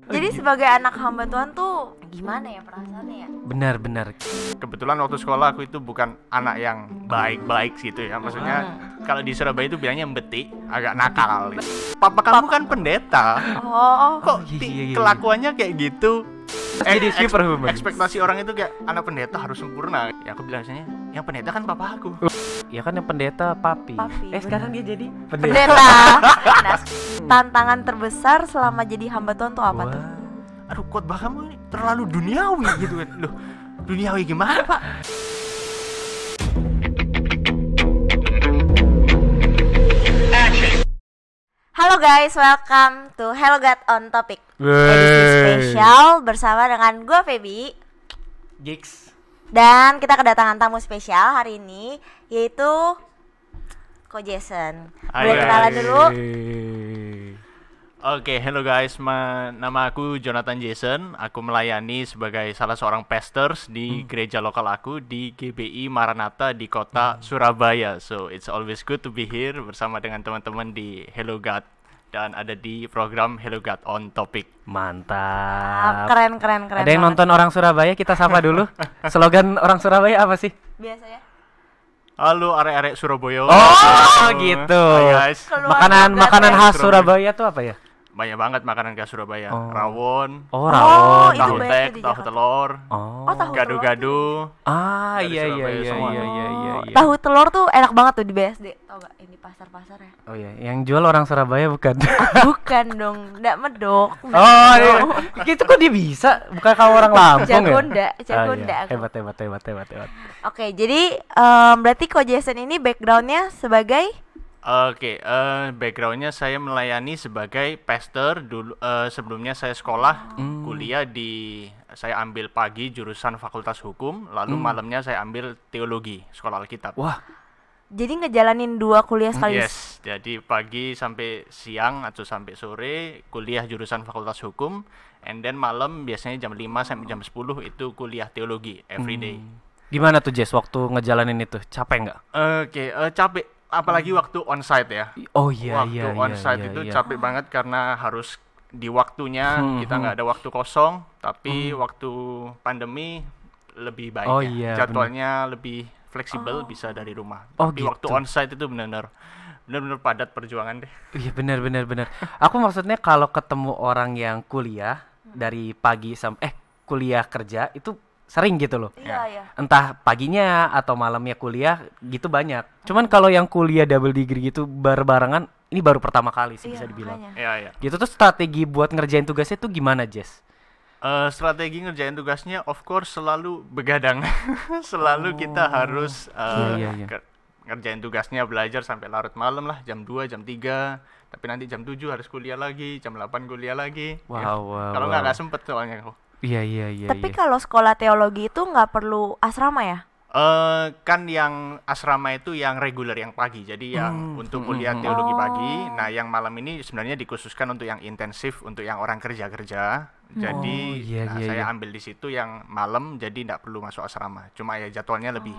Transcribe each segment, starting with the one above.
Jadi sebagai anak hamba Tuhan tuh gimana ya perasaannya ya? Benar-benar. Kebetulan waktu sekolah aku itu bukan anak yang baik-baik gitu ya. Maksudnya kalau di Surabaya itu bilangnya mbeti, agak nakal. Papa kamu kan pendeta. Oh, Kok Iya. kelakuannya kayak gitu? Jadi superhuman. Ekspektasi orang itu kayak anak pendeta harus sempurna. Ya aku bilangnya, yang pendeta kan papa aku. Ya kan yang pendeta papi. Papi, Sekarang dia jadi pendeta. Nah, tantangan terbesar selama jadi hamba Tuhan tuh apa tuh? Aduh, khotbah kamu ini terlalu duniawi gitu kan. Loh, duniawi gimana, Pak? Halo guys, welcome to Hello God on Topic. Edisi spesial bersama dengan gue Feby. Gigs. Dan kita kedatangan tamu spesial hari ini, yaitu Ko Jason. Boleh Hai, kenalan guys. dulu? Oke, hello guys. Nama aku Jonathan Jason. Aku melayani sebagai salah seorang pastors di gereja lokal aku di GBI Maranatha di kota Surabaya. So, it's always good to be here bersama dengan teman-teman di Hello God dan ada di program Hello God on Topic. Mantap. Keren Ada yang nonton orang Surabaya, kita sapa dulu. Slogan orang Surabaya apa sih? biasanya. Halo arek-arek Surabaya. Oh, gitu. Hai guys. Makanan khas Surabaya. Surabaya tuh apa ya? Banyak banget makanan khas Surabaya. Oh. Rawon, Oh, rawon. itu tahu banyak tek, tuh di tahu Jakarta. telur, Oh. Oh, tahu gado-gado. Ah, Dari iya Surabaya semua. iya. Tahu telur tuh enak banget tuh di BSD. Tau gak? Ini pasar-pasar ya. Oh iya, yang jual orang Surabaya bukan? Bukan dong, ndak medok. Oh, iya. Gitu kok dia bisa? Bukan kalau orang Lampung Jago ya? ndak, jago Ah, iya. ndak aku. Hebat. Oke, jadi berarti Ko Jason ini backgroundnya sebagai Oke, backgroundnya saya melayani sebagai pastor dulu. Sebelumnya saya sekolah, kuliah saya ambil pagi jurusan Fakultas Hukum, lalu malamnya saya ambil teologi, sekolah Alkitab. Wah, jadi ngejalanin dua kuliah sekaligus. Yes, jadi pagi sampai siang atau sampai sore kuliah jurusan Fakultas Hukum, and then malam biasanya jam 5 sampai jam 10 itu kuliah teologi every day. gimana tuh Jess waktu ngejalanin itu? Capek nggak? Oke, capek, apalagi waktu onsite ya. Oh iya, Waktu iya. onsite itu capek banget karena harus di waktunya, kita nggak ada waktu kosong, tapi waktu pandemi lebih baik Oh ya. iya, Jadwalnya lebih fleksibel, bisa dari rumah. Oh, Tapi waktu gitu. onsite itu benar-benar padat perjuangan deh. Iya benar. Aku maksudnya kalau ketemu orang yang kuliah dari pagi sampai kuliah kerja itu sering gitu loh. Iya. Entah paginya atau malamnya kuliah gitu banyak. Cuman kalau yang kuliah double degree gitu barengan ini baru pertama kali sih bisa dibilang. Makanya. Iya. Gitu tuh strategi buat ngerjain tugasnya tuh gimana, Jess? Strategi ngerjain tugasnya of course selalu begadang. Selalu kita harus Iya. ngerjain tugasnya, belajar sampai larut malam lah, jam 2, jam 3. Tapi nanti jam 7 harus kuliah lagi, jam 8 kuliah lagi. Ya. Wow. Kalau nggak sempet soalnya kok. Iya. Tapi kalau sekolah teologi itu nggak perlu asrama ya? Kan yang asrama itu yang reguler, yang pagi. Jadi yang untuk kuliah teologi pagi. Nah, yang malam ini sebenarnya dikhususkan untuk yang intensif, untuk yang orang kerja-kerja. Jadi iya. saya ambil di situ yang malam, jadi tidak perlu masuk asrama. Cuma ya jadwalnya lebih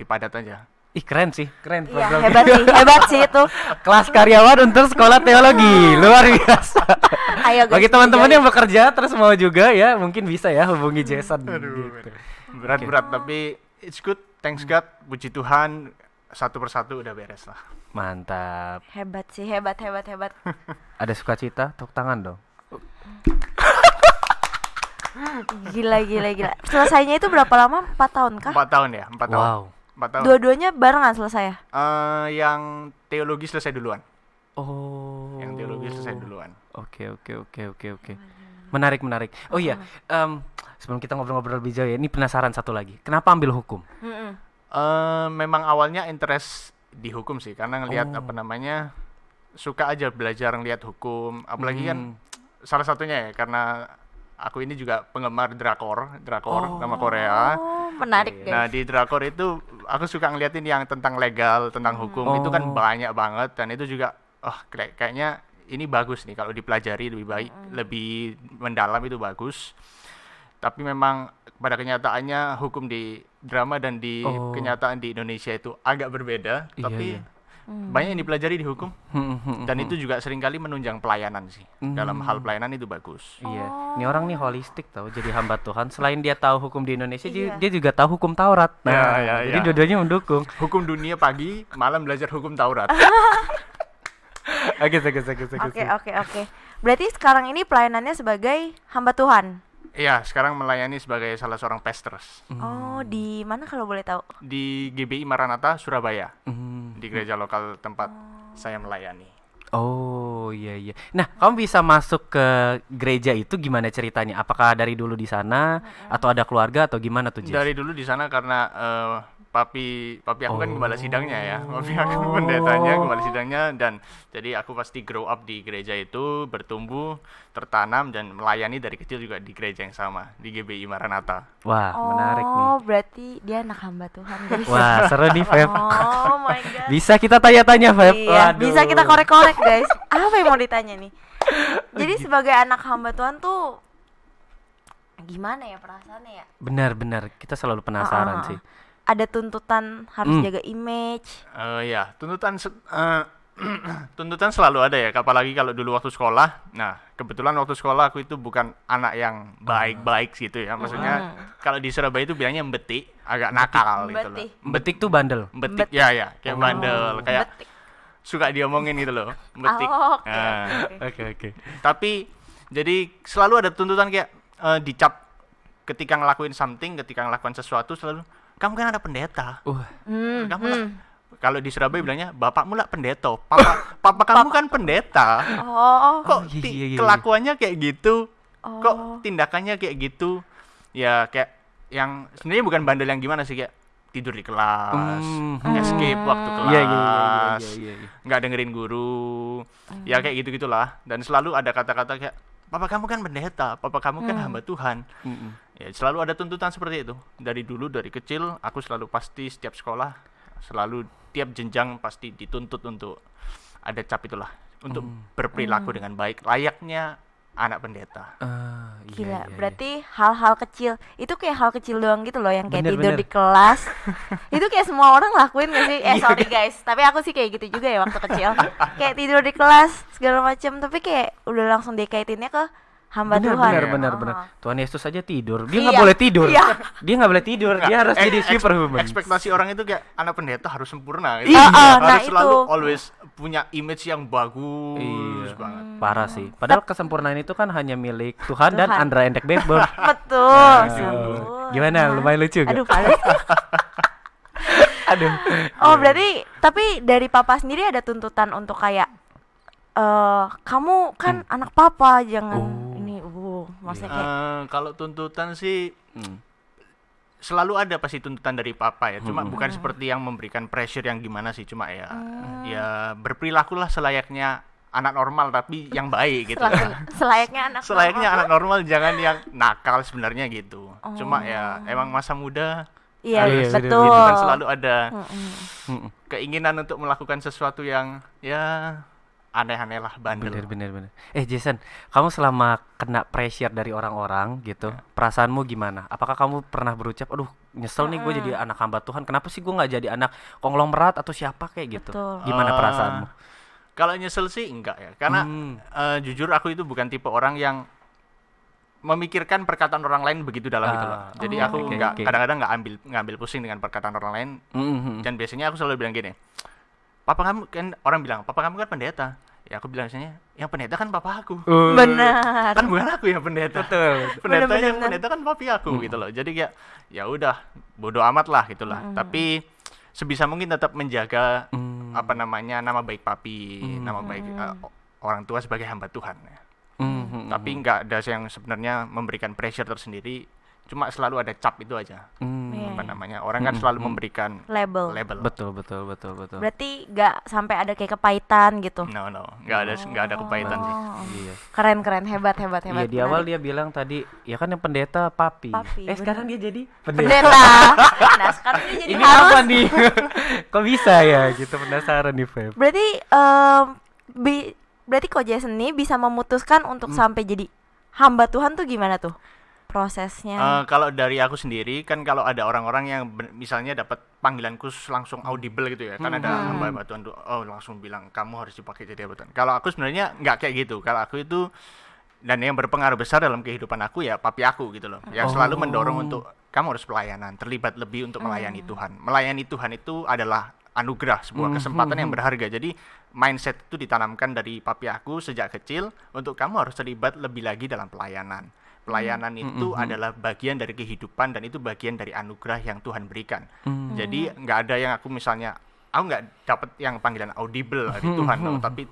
padat aja. Ih keren sih, keren Iya, programnya. hebat sih itu. Kelas karyawan untuk sekolah teologi, luar biasa. Ayo guys. Bagi teman-teman join. yang bekerja terus mau juga ya, mungkin bisa ya hubungi Jason. Aduh, gitu. berat tapi it's good. Thanks God, puji Tuhan, satu persatu udah beres lah. Mantap. Hebat sih, hebat. Ada sukacita, tepuk tangan dong. Gila. Selesainya itu berapa lama? 4 tahun kah? 4 tahun ya, 4 tahun. Wow. 4 tahun. Dua-duanya barengan selesai ya? Yang teologi selesai duluan. Oh. Yang teologi selesai duluan. Oke. Menarik. Oh iya, sebelum kita ngobrol-ngobrol lebih jauh ya, ini penasaran satu lagi. Kenapa ambil hukum? Memang awalnya interest di hukum sih, karena ngelihat suka aja belajar ngelihat hukum. Apalagi kan salah satunya ya karena aku ini juga penggemar drakor drama Korea. Oh, menarik guys. Nah, di drakor itu aku suka ngeliatin yang tentang legal, tentang hukum. Itu kan banyak banget, dan itu juga kayaknya ini bagus nih kalau dipelajari lebih baik, lebih mendalam, itu bagus. Tapi memang pada kenyataannya hukum di drama dan di kenyataan di Indonesia itu agak berbeda. Iya, Tapi iya. banyak yang dipelajari di hukum. Dan itu juga seringkali menunjang pelayanan sih. Dalam hal pelayanan itu bagus. Iya, ini orang nih holistik tau, jadi hamba Tuhan. Selain dia tahu hukum di Indonesia, Iya. dia juga tahu hukum Taurat. Nah, jadi dua-duanya mendukung. Hukum dunia pagi, malam belajar hukum Taurat. Oke. Berarti sekarang ini pelayanannya sebagai hamba Tuhan. Iya, sekarang melayani sebagai salah seorang pastors Oh, di mana kalau boleh tahu? di GBI Maranatha Surabaya, Hmm. di gereja lokal tempat saya melayani. Oh iya. Nah, kamu bisa masuk ke gereja itu gimana ceritanya? Apakah dari dulu di sana atau ada keluarga atau gimana tuh, Jess? Dari dulu di sana karena papi aku kan gembala sidangnya ya. Papi aku pendetanya, gembala sidangnya, dan jadi aku pasti grow up di gereja itu, bertumbuh, tertanam dan melayani dari kecil juga di gereja yang sama, di GBI Maranatha. Wah, menarik nih. Oh, berarti dia anak hamba Tuhan, guys. Wah, seru nih, Feb. Oh my god. Bisa kita tanya-tanya, Feb? Iya, Waduh. bisa kita korek-korek, guys. Apa yang mau ditanya nih? Jadi sebagai anak hamba Tuhan tuh gimana ya perasaannya ya? Benar-benar, kita selalu penasaran sih. Ada tuntutan harus jaga image. Ya, tuntutan selalu ada ya, apalagi kalau dulu waktu sekolah. Nah, kebetulan waktu sekolah aku itu bukan anak yang baik-baik gitu ya. Maksudnya kalau di Surabaya itu bilangnya mbetik, agak nakal gitu loh. Mbetik. Betik tuh bandel. Mbetik, ya, kayak bandel, kayak Betik. suka diomongin gitu loh, mbetik. Oh, oke, Nah, Oke. tapi jadi selalu ada tuntutan kayak dicap ketika ngelakuin something, ketika ngelakuin sesuatu selalu kamu kan ada pendeta. Kamu lah. Kalau di Surabaya bilangnya bapakmu lah pendeta. Papa kamu kan pendeta. Oh. Kok Iya. kelakuannya kayak gitu? Kok tindakannya kayak gitu? Ya kayak yang sebenarnya bukan bandel yang gimana sih, kayak tidur di kelas, escape waktu kelas, Iya. nggak dengerin guru, ya kayak gitu-gitulah. Dan selalu ada kata-kata kayak papa kamu kan pendeta, papa kamu kan hamba Tuhan. Ya selalu ada tuntutan seperti itu. Dari dulu, dari kecil aku selalu pasti setiap sekolah, selalu tiap jenjang pasti dituntut untuk ada cap itulah, untuk berperilaku dengan baik layaknya anak pendeta. Gila, berarti hal-hal kecil itu kayak hal kecil doang gitu loh, yang kayak Bener, tidur bener. di kelas. Itu kayak semua orang lakuin gak sih? Sorry guys, tapi aku sih kayak gitu juga ya waktu kecil. Kayak tidur di kelas segala macam, tapi kayak udah langsung dikaitinnya ke hamba Tuhan. Benar. Tuhan Yesus aja tidur. Dia nggak Iya. boleh tidur. Iya. Dia nggak boleh tidur. Dia harus jadi superhuman. Ekspektasi orang itu kayak anak pendeta harus sempurna gitu. Iya, Harus nah selalu itu. always punya image yang bagus Iya. banget. Parah sih. Padahal kesempurnaan itu kan hanya milik Tuhan dan Tuhan. Andra Endek Bebel. Betul. Gimana? Lumayan lucu gak? Aduh, paling. Aduh. Oh, berarti tapi dari papa sendiri ada tuntutan untuk kayak kamu kan anak papa, jangan ini maksudnya kayak Kalau tuntutan sih selalu ada pasti tuntutan dari papa ya. Cuma bukan seperti yang memberikan pressure yang gimana sih. Cuma ya berperilakulah selayaknya anak normal tapi yang baik gitu. selayaknya anak Selayaknya anak normal, jangan yang nakal sebenarnya gitu. Cuma ya emang masa muda. Iya, Iya, betul. Gitu kan selalu ada keinginan untuk melakukan sesuatu yang ya aneh-aneh lah, bandel. Bener. Jason, kamu selama kena pressure dari orang-orang gitu, perasaanmu gimana? Apakah kamu pernah berucap, aduh nyesel nih gue jadi anak hamba Tuhan, kenapa sih gue nggak jadi anak konglomerat atau siapa kayak gitu? Betul. Gimana perasaanmu? Kalau nyesel sih enggak ya, karena jujur aku itu bukan tipe orang yang memikirkan perkataan orang lain begitu dalam itu loh. Jadi aku Oke. kadang-kadang ngambil pusing dengan perkataan orang lain. Dan biasanya aku selalu bilang gini, papa kamu kan, orang bilang papa kamu kan pendeta. Ya aku bilang biasanya, yang pendeta kan papa aku. Benar. Kan bukan aku yang pendeta. Betul. Pendetanya yang pendeta kan papi aku gitu loh. Jadi kayak ya udah bodo amat lah gitulah. Tapi sebisa mungkin tetap menjaga apa namanya, nama baik papi, nama baik orang tua sebagai hamba Tuhan ya. Tapi nggak ada yang sebenarnya memberikan pressure tersendiri, cuma selalu ada cap itu aja. Apa namanya, orang kan selalu memberikan label. Betul. Berarti nggak sampai ada kayak kepahitan gitu. No, nggak ada kepahitan sih. Iya. Keren, hebat. Iya, di awal dia bilang tadi, ya kan yang pendeta papi. Bener. Sekarang dia jadi Pendeta. Nah, sekarang dia jadi Ini harus. apa nih? Kok bisa ya? Gitu, penasaran nih, Feb. Berarti berarti kok Jason nih bisa memutuskan untuk sampai jadi hamba Tuhan tuh gimana tuh prosesnya? Kalau dari aku sendiri kan, kalau ada orang-orang yang misalnya dapat panggilanku langsung audible gitu ya. Kan ada hamba Tuhan tuh langsung bilang kamu harus dipakai jadi hamba Tuhan. Kalau aku sebenarnya nggak kayak gitu. Kalau aku itu dan yang berpengaruh besar dalam kehidupan aku ya papi aku gitu loh. Yang selalu mendorong untuk kamu harus pelayanan, terlibat lebih untuk melayani Tuhan. Melayani Tuhan itu adalah anugerah, sebuah kesempatan yang berharga. Jadi mindset itu ditanamkan dari papi aku sejak kecil untuk kamu harus terlibat lebih lagi dalam pelayanan. Pelayanan itu adalah bagian dari kehidupan dan itu bagian dari anugerah yang Tuhan berikan. Jadi nggak ada yang aku misalnya, aku nggak dapat yang panggilan audible dari Tuhan, loh, tapi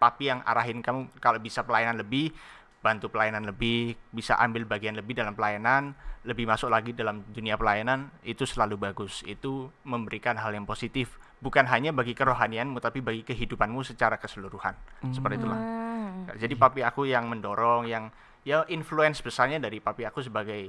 papi yang arahin kamu kalau bisa pelayanan lebih, bantu pelayanan lebih, bisa ambil bagian lebih dalam pelayanan, lebih masuk lagi dalam dunia pelayanan, itu selalu bagus. Itu memberikan hal yang positif, bukan hanya bagi kerohanianmu, tapi bagi kehidupanmu secara keseluruhan. Seperti itulah. Jadi papi aku yang mendorong, yang ya influence besarnya dari papi aku sebagai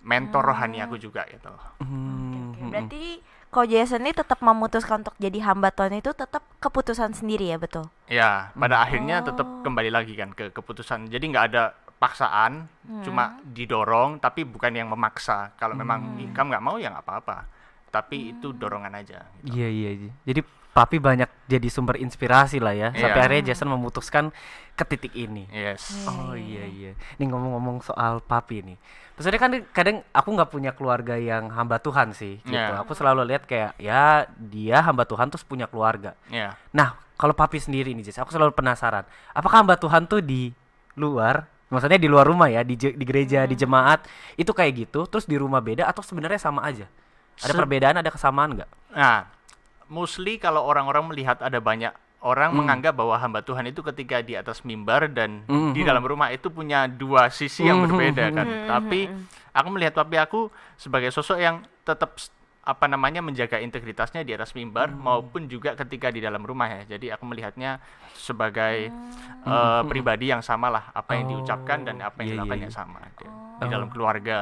mentor rohani aku juga gitu. Oke. Berarti kalau Jason ini tetap memutuskan untuk jadi hamba Tuhan itu tetap keputusan sendiri ya, betul? Ya, pada akhirnya tetap kembali lagi kan ke keputusan. Jadi nggak ada paksaan, cuma didorong, tapi bukan yang memaksa. Kalau memang kamu nggak mau ya nggak apa-apa. Tapi itu dorongan aja. Gitu. Iya. Jadi papi banyak jadi sumber inspirasi lah ya. Sampai akhirnya Jason memutuskan ke titik ini. Yes. Oh iya. Nih ngomong-ngomong soal papi nih. Maksudnya kan kadang aku nggak punya keluarga yang hamba Tuhan sih gitu. Aku selalu lihat kayak ya dia hamba Tuhan terus punya keluarga. Nah, kalau papi sendiri nih Jason, aku selalu penasaran. Apakah hamba Tuhan tuh di luar, maksudnya di luar rumah ya, di gereja, di jemaat itu kayak gitu, terus di rumah beda atau sebenarnya sama aja? Ada perbedaan, ada kesamaan nggak? Nah, mostly kalau orang-orang melihat ada banyak orang menganggap bahwa hamba Tuhan itu ketika di atas mimbar dan di dalam rumah itu punya dua sisi yang berbeda kan. Tapi aku melihat papi aku sebagai sosok yang tetap menjaga integritasnya di atas mimbar maupun juga ketika di dalam rumah ya. Jadi aku melihatnya sebagai pribadi yang sama lah, apa yang diucapkan dan apa yang dilakukannya sama di dalam keluarga.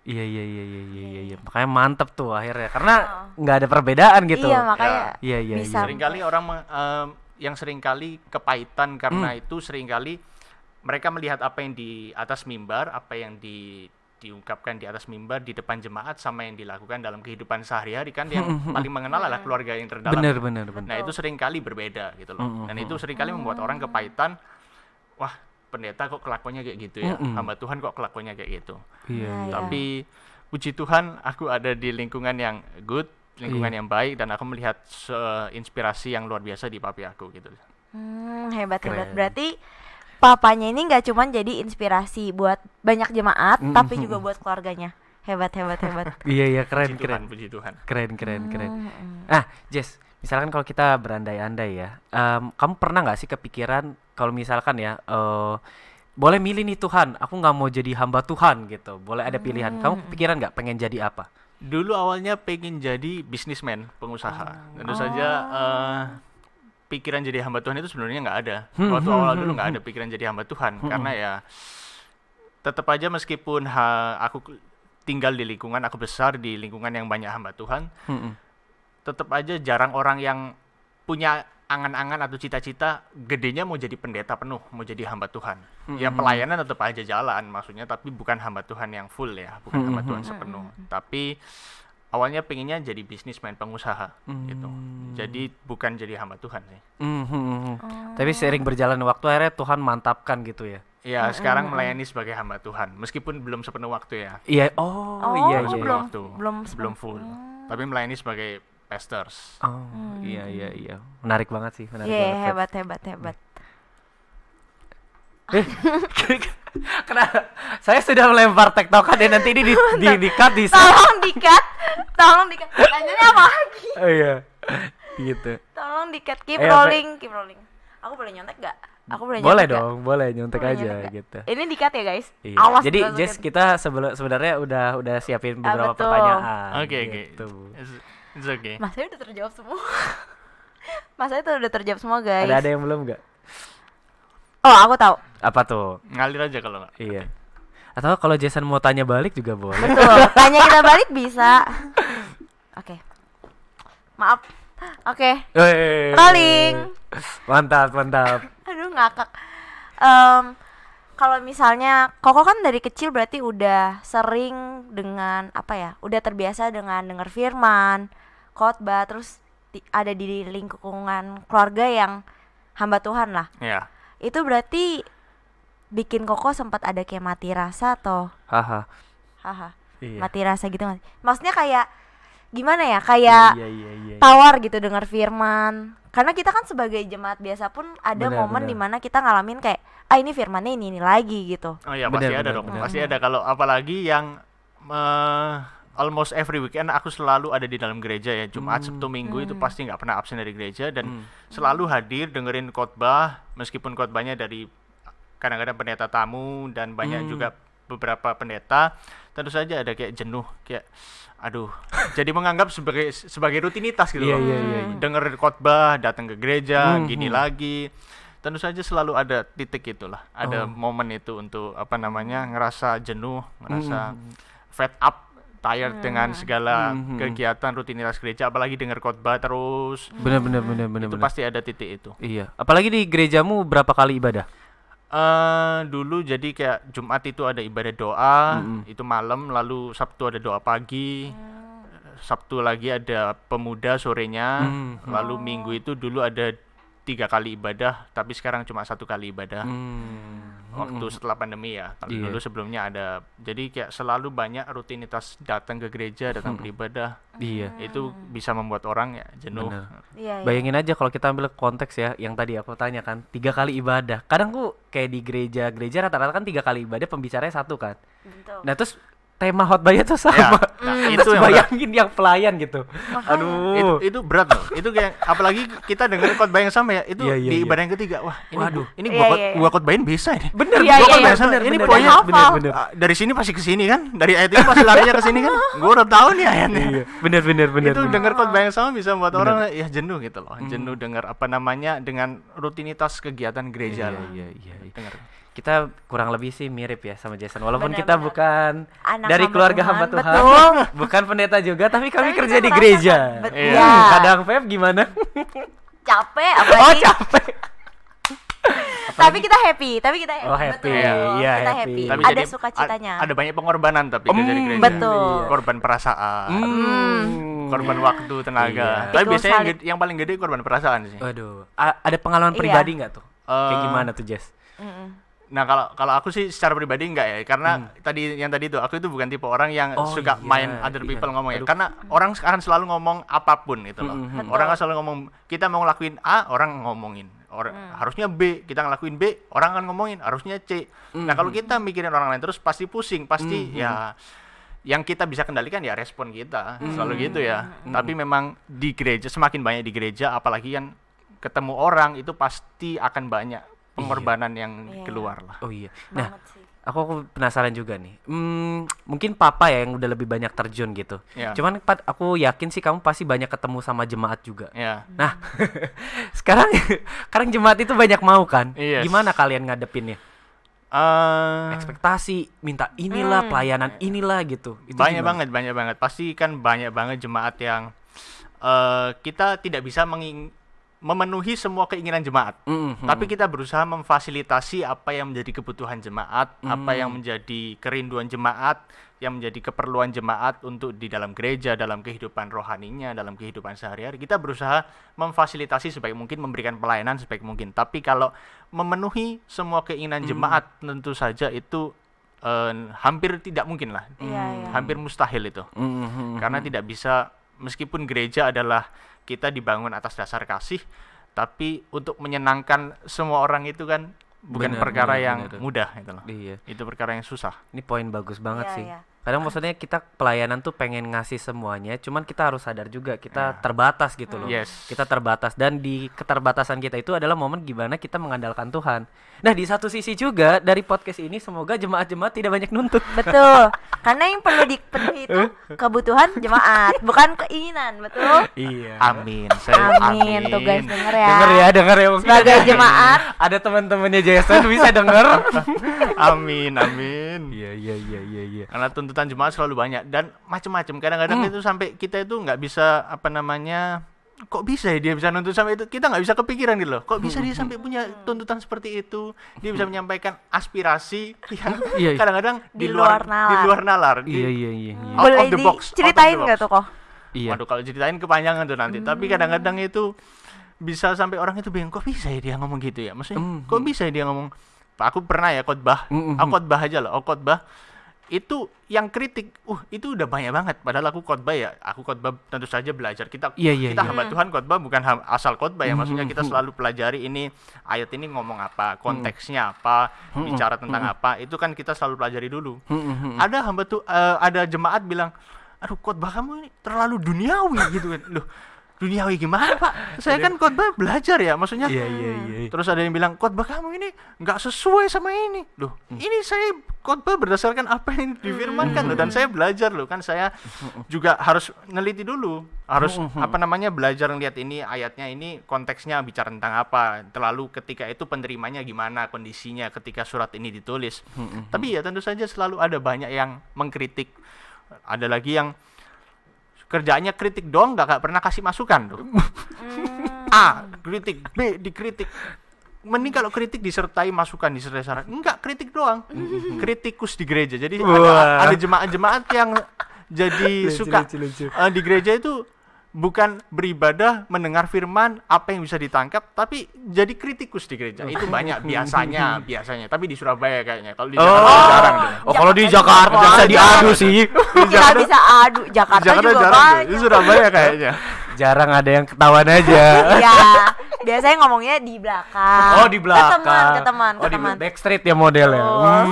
Iya. Makanya mantep tuh akhirnya karena nggak ada perbedaan gitu. Iya, makanya Iya. Seringkali orang yang seringkali kepahitan karena itu seringkali mereka melihat apa yang di atas mimbar, apa yang diungkapkan di atas mimbar di depan jemaat sama yang dilakukan dalam kehidupan sehari-hari kan yang paling mengenal adalah keluarga yang terdalam. Benar. Nah, itu seringkali berbeda gitu loh. Dan itu seringkali membuat orang kepahitan. Wah, pendeta kok kelakuannya kayak gitu ya, hamba Tuhan kok kelakuannya kayak gitu. Tapi puji Tuhan aku ada di lingkungan yang good, lingkungan yang baik, dan aku melihat inspirasi yang luar biasa di papi aku gitu. Hebat. Berarti papanya ini nggak cuma jadi inspirasi buat banyak jemaat, tapi juga buat keluarganya. Hebat. Iya, keren. Puji Tuhan. Keren. Jess, misalkan kalau kita berandai-andai ya, kamu pernah nggak sih kepikiran kalau misalkan ya, boleh milih nih Tuhan, aku nggak mau jadi hamba Tuhan gitu, boleh ada pilihan, kamu kepikiran nggak pengen jadi apa? Dulu awalnya pengen jadi bisnismen, pengusaha. Tentu saja pikiran jadi hamba Tuhan itu sebenarnya nggak ada. Waktu awal dulu nggak ada pikiran jadi hamba Tuhan, karena ya tetap aja meskipun aku tinggal di lingkungan, aku besar di lingkungan yang banyak hamba Tuhan, tetap aja jarang orang yang punya angan-angan atau cita-cita gedenya mau jadi pendeta penuh, mau jadi hamba Tuhan. Ya pelayanan tetap aja jalan maksudnya, tapi bukan hamba Tuhan yang full ya, bukan hamba Tuhan sepenuh. Tapi awalnya pengennya jadi bisnismen, pengusaha gitu. Jadi bukan jadi hamba Tuhan sih. Tapi seiring berjalan waktu akhirnya Tuhan mantapkan gitu ya. Ya, sekarang melayani sebagai hamba Tuhan, meskipun belum sepenuh waktu ya. Iya, iya. Belum full. Tapi melayani sebagai pastors. Iya. Menarik banget sih, Hebat. Kenapa? Saya sudah melempar tektokan dan nanti ini di-cut di Tolong di-cut. Pertanyaannya apa lagi? Oh iya. Gitu. Tolong di-cut, keep rolling. Aku boleh nyontek enggak? Boleh dong, boleh nyontek aja gitu. Ini di-cut ya, guys. Iya. Jadi Jess, kita sebenarnya udah siapin beberapa pertanyaan. Oke. Gitu. It's okay. Masanya udah terjawab semua. Masanya tuh udah terjawab semua, guys. Ada yang belum enggak? Oh, aku tahu. Apa tuh? Ngalir aja kalau enggak. Iya. Atau kalau Jason mau tanya balik juga boleh. Betul. Tanya kita balik bisa. Oke. Maaf. Oke. Rolling. Mantap. Aduh, ngakak. kalau misalnya Koko kan dari kecil berarti udah sering dengan apa ya? Udah terbiasa dengan dengar firman, khotbah, terus ada di lingkungan keluarga yang hamba Tuhan lah. Ya. Itu berarti bikin Koko sempat ada kayak mati rasa atau Haha. haha Iya. mati rasa gitu nggak sih? Maksudnya kayak gimana ya? Kayak Iya. tawar gitu dengar firman. Karena kita kan sebagai jemaat biasa pun ada Benar, momen benar. dimana kita ngalamin kayak ini firmannya ini lagi gitu. Oh iya, Benar, pasti ada benar, dong. benar. Pasti ada, kalau apalagi yang almost every weekend aku selalu ada di dalam gereja ya. Jumat, Sabtu, Minggu itu pasti nggak pernah absen dari gereja dan selalu hadir dengerin khotbah, meskipun khotbahnya dari kadang-kadang pendeta tamu dan banyak juga beberapa pendeta. Tentu saja ada kayak jenuh, kayak aduh, jadi menganggap sebagai rutinitas gitu loh. Iya. Denger khotbah, datang ke gereja, gini lagi. Tentu saja selalu ada titik itulah, ada momen itu untuk apa namanya, ngerasa jenuh, ngerasa fed up, tired dengan segala kegiatan rutinitas gereja, apalagi denger khotbah terus. Benar. Itu pasti ada titik itu. Iya. Apalagi di gerejamu berapa kali ibadah? Dulu jadi kayak Jumat itu ada ibadah doa, itu malam, lalu Sabtu ada doa pagi, Sabtu lagi ada pemuda sorenya, lalu Minggu itu dulu ada 3 kali ibadah, tapi sekarang cuma 1 kali ibadah. Waktu setelah pandemi ya. Kalau Iya. dulu sebelumnya ada, jadi kayak selalu banyak rutinitas datang ke gereja, datang beribadah. Iya. Itu bisa membuat orang ya jenuh. Bener. Iya. Bayangin aja kalau kita ambil konteks ya, yang tadi aku tanya kan, 3 kali ibadah. Kadang tuh kayak di gereja rata-rata kan 3 kali ibadah, pembicaranya 1 kan. Betul. Nah terus tema khotbahnya tuh sama. Nah, Terus itu yang berat. bayangin yang pelayan gitu. Aduh. Itu berat loh. Itu kayak apalagi kita dengerin khotbah yang sama ya. Itu Iya, di iya. ibadah yang ketiga. Wah, ini Waduh. ini Iya, gua iya. gua khotbahin bisa ini. Bener, Iya, gua iya, kan iya. bener, Ini bener, poinnya hafal. bener. dari sini pasti ke sini kan. Dari ayat ini pasti larinya ke sini kan. Gua udah tahu nih ayatnya. Iya, bener. Itu denger khotbah yang sama bisa membuat orang ya jenuh gitu loh. Jenuh denger apa namanya, dengan rutinitas kegiatan gereja lah. Iya. Denger. Kita kurang lebih sih mirip ya sama Jason. Walaupun Benar, kita benar. bukan Anak dari hamba keluarga Tuhan, hamba Tuhan, betul. bukan pendeta juga, tapi kami Tapi kerja kita di merasakan. gereja. Iya. Kadang Feb gimana? Capek Oh apalagi. capek. Tapi kita happy. Oh, happy. Betul. Iya, Kita happy. happy. Tapi Ada jadi sukacitanya. ada banyak pengorbanan tapi kerja di gereja. Betul. Korban perasaan. Korban waktu, tenaga. Iya. Tapi Pikul biasanya salib. yang paling gede korban perasaan sih. Waduh, ada pengalaman Iya. pribadi nggak tuh? Kayak Eh, gimana tuh Jess? Nah, kalau aku sih secara pribadi enggak ya, karena tadi itu aku itu bukan tipe orang yang Oh, suka iya, main other iya. people ngomong ya. Aduh. Karena orang akan selalu ngomong apapun gitu loh. Orang akan selalu ngomong, kita mau ngelakuin A, orang ngomongin. Harusnya B, kita ngelakuin B, orang akan ngomongin harusnya C. Nah, kalau kita mikirin orang lain terus pasti pusing, pasti ya yang kita bisa kendalikan ya respon kita. Selalu gitu ya. Tapi memang di gereja, semakin banyak di gereja, apalagi yang ketemu orang, itu pasti akan banyak pengorbanan yang Iya. keluar lah. Oh iya. Nah, Banget sih. aku penasaran juga nih. Mungkin papa ya yang udah lebih banyak terjun gitu. Ya. Cuman aku yakin sih kamu pasti banyak ketemu sama jemaat juga. Ya. Nah, sekarang jemaat itu banyak mau kan? Yes. Gimana kalian ngadepinnya? Ekspektasi, minta inilah, pelayanan inilah gitu. Itu banyak gimana? banget. Pasti kan banyak banget jemaat yang kita tidak bisa memenuhi semua keinginan jemaat. Tapi kita berusaha memfasilitasi apa yang menjadi kebutuhan jemaat, apa yang menjadi kerinduan jemaat, yang menjadi keperluan jemaat untuk di dalam gereja, dalam kehidupan rohaninya, dalam kehidupan sehari-hari. Kita berusaha memfasilitasi sebaik mungkin, memberikan pelayanan sebaik mungkin. Tapi kalau memenuhi semua keinginan jemaat, tentu saja itu hampir tidak mungkin lah. Iya. Hampir mustahil itu. Karena tidak bisa, meskipun gereja adalah kita dibangun atas dasar kasih, tapi untuk menyenangkan semua orang itu kan bukan Benar, perkara benar, yang benar. mudah gitu loh. Iya. Itu perkara yang susah. Ini poin bagus banget Iya, sih. iya. Kadang maksudnya kita pelayanan tuh pengen ngasih semuanya, cuman kita harus sadar juga kita terbatas gitu loh. Yes. Kita terbatas, dan di keterbatasan kita itu adalah momen gimana kita mengandalkan Tuhan. Nah, di satu sisi juga dari podcast ini semoga jemaat-jemaat tidak banyak nuntut. Betul. Karena yang perlu dipenuhi itu kebutuhan jemaat, bukan keinginan, betul? Iya. Amin. Amin. Tuh guys, denger ya. Denger ya. Mungkin Sebagai ada- jemaat. ada teman-temannya Jason bisa denger. Amin. Iya. Karena tuntutan jemaat selalu banyak dan macam-macam. Kadang-kadang itu sampai kita itu nggak bisa apa namanya kok bisa ya dia bisa nuntut sampai itu, kita nggak bisa kepikiran gitu loh, kok bisa dia sampai punya tuntutan seperti itu, dia bisa menyampaikan aspirasi yang Iya. kadang-kadang Di luar nalar. di luar nalar, Iya. out Boleh of the box, diceritain out of the nggak box. tuh kok? Iya. Waduh, kalau ceritain kepanjangan tuh nanti. Tapi kadang-kadang itu bisa sampai orang itu bingung, kok bisa ya dia ngomong gitu ya? Maksudnya, kok bisa ya dia ngomong? Aku pernah ya khotbah, aku khotbah aja loh, aku khotbah itu yang kritik, itu udah banyak banget. Padahal aku khotbah ya, aku khotbah tentu saja belajar. Kita hamba Tuhan khotbah bukan asal khotbah ya. Maksudnya kita selalu pelajari ini ayat ini ngomong apa, konteksnya apa, bicara tentang apa. Itu kan kita selalu pelajari dulu. Ada hamba tuh, ada jemaat bilang, aduh khotbah kamu ini terlalu duniawi gitu kan. Loh, duniawi gimana Pak? Saya kan khotbah belajar ya, maksudnya. Iya. Terus ada yang bilang khotbah kamu ini nggak sesuai sama ini. Loh, ini saya khotbah berdasarkan apa yang difirmankan loh, dan saya belajar loh, kan saya juga harus neliti dulu, harus belajar ngeliat ini ayatnya ini konteksnya bicara tentang apa. Terlalu ketika itu penerimanya gimana kondisinya ketika surat ini ditulis. Tapi ya tentu saja selalu ada banyak yang mengkritik. Ada lagi yang kerjaannya kritik doang, nggak pernah kasih masukan tuh. A kritik, B dikritik. Mending kalau kritik disertai masukan, disertai saran. Enggak, kritik doang. Kritikus di gereja. Jadi ada jemaat-jemaat yang jadi suka di gereja itu bukan beribadah, mendengar firman, apa yang bisa ditangkap, tapi jadi kritikus di gereja. Itu banyak biasanya. Tapi di Surabaya kayaknya. Kalau di Jakarta jarang deh. Kalau di Jakarta bisa diadu sih. Kita bisa adu, Jakarta juga jarang banyak. deh. Di Surabaya kayaknya. Jarang ada yang ketahuan aja. Iya, biasanya ngomongnya di belakang. Oh, di belakang. Ke teman. Oh, di backstreet ya modelnya. Oh.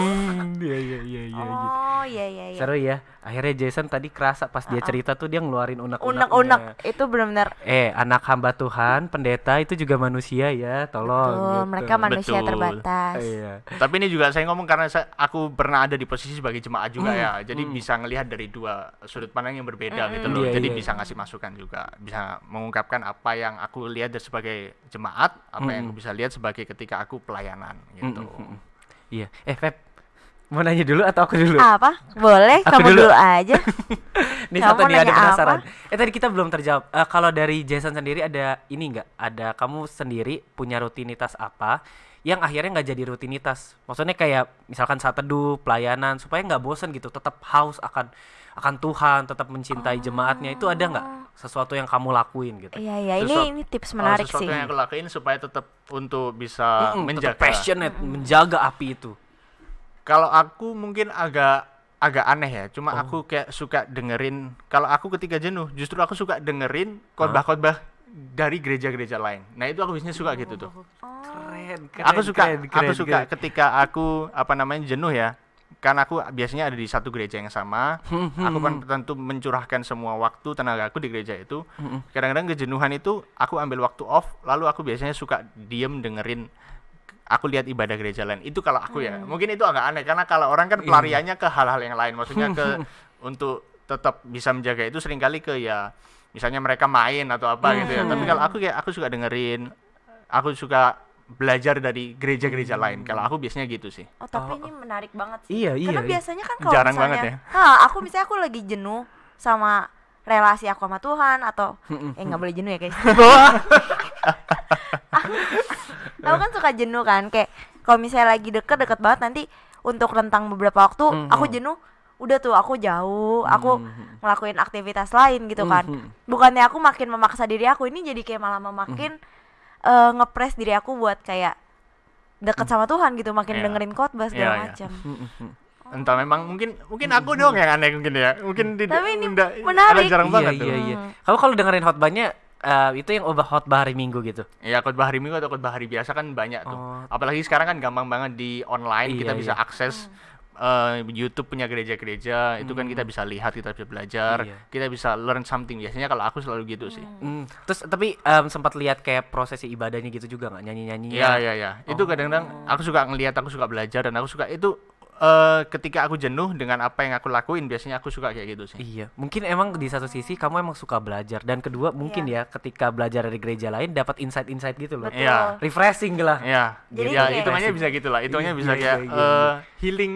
Iya. Oh, iya. Seru ya. Akhirnya Jason tadi kerasa pas dia cerita tuh dia ngeluarin unek-uneknya. Unek-unek itu benar-benar. Anak hamba Tuhan, pendeta itu juga manusia ya, tolong. Betul, gitu. mereka manusia Betul. terbatas. Iya. Tapi ini juga saya ngomong karena aku pernah ada di posisi sebagai jemaat juga ya. Jadi bisa ngelihat dari dua sudut pandang yang berbeda gitu loh. Iya, Jadi iya. bisa ngasih masukan juga, bisa mengungkapkan apa yang aku lihat sebagai jemaat, apa yang aku bisa lihat sebagai ketika aku pelayanan gitu. Iya. Feb, mau nanya dulu atau aku dulu? Apa? Boleh, Aku kamu dulu. dulu aja. Nih Kamu satu nih ada nanya penasaran. apa? Tadi kita belum terjawab. Kalau dari Jason sendiri ada ini nggak? Ada kamu sendiri punya rutinitas apa yang akhirnya nggak jadi rutinitas? Maksudnya kayak misalkan saat teduh, pelayanan supaya nggak bosan gitu, tetap haus akan Tuhan, tetap mencintai jemaatnya. Itu ada nggak sesuatu yang kamu lakuin gitu? Iya, ini tips menarik Sesuatu sih. yang aku lakuin supaya tetap untuk bisa Tetap menjaga. passionate, menjaga api itu. Kalau aku mungkin agak aneh ya, cuma aku kayak suka dengerin, kalau aku ketika jenuh justru aku suka dengerin khotbah-khotbah dari gereja-gereja lain. Nah itu aku biasanya suka gitu tuh. Keren. Aku suka ketika aku jenuh ya, karena aku biasanya ada di satu gereja yang sama. Aku kan tentu mencurahkan semua waktu tenaga aku di gereja itu. Kadang-kadang kejenuhan itu aku ambil waktu off, lalu aku biasanya suka diem dengerin, aku lihat ibadah gereja lain. Itu kalau aku ya. Mungkin itu agak aneh karena kalau orang kan pelariannya ke hal-hal yang lain. Maksudnya ke untuk tetap bisa menjaga itu seringkali ke ya misalnya mereka main atau apa gitu ya. Tapi kalau aku suka dengerin, aku suka belajar dari gereja-gereja lain. Kalau aku biasanya gitu sih. Oh, tapi ini menarik banget sih. Iya, Karena iya. biasanya kan kalau Jarang misalnya, banget ya. aku misalnya aku lagi jenuh sama relasi aku sama Tuhan atau nggak boleh jenuh ya guys. Aku kan suka jenuh kan, kayak kalau misalnya lagi deket banget nanti untuk rentang beberapa waktu aku jenuh, udah tuh aku jauh, aku ngelakuin aktivitas lain gitu kan. Bukannya aku makin memaksa diri aku, ini jadi kayak malah makin ngepres diri aku buat kayak deket sama Tuhan gitu, makin Iya. dengerin khotbah segala Iya, iya. macam. Entah memang mungkin aku doang yang aneh mungkin ya. Mungkin Tapi ini ada menarik. jarang banget tuh. Iya. Kamu kalau dengerin khotbahnya itu yang khotbah hari Minggu gitu. Ya khotbah hari Minggu atau khotbah hari biasa kan banyak tuh. Oh. Apalagi sekarang kan gampang banget di online, kita Iya, bisa iya. akses YouTube punya gereja-gereja, itu kan kita bisa lihat, kita bisa belajar, Iya. kita bisa learn something. Biasanya kalau aku selalu gitu sih. Terus tapi sempat lihat kayak prosesi ibadahnya gitu juga nggak, nyanyi-nyanyi? Iya. Itu kadang-kadang aku suka ngelihat, aku suka belajar, dan aku suka itu ketika aku jenuh dengan apa yang aku lakuin, biasanya aku suka kayak gitu sih. Iya, mungkin emang di satu sisi kamu emang suka belajar, dan kedua mungkin ya ketika belajar dari gereja lain dapat insight-insight gitu loh. Betul. Iya. Refreshing lah. Ya, Jadi ya kayak- hitungannya bisa gitulah. Hitungannya Iya, bisa iya, kayak iya, iya. healing.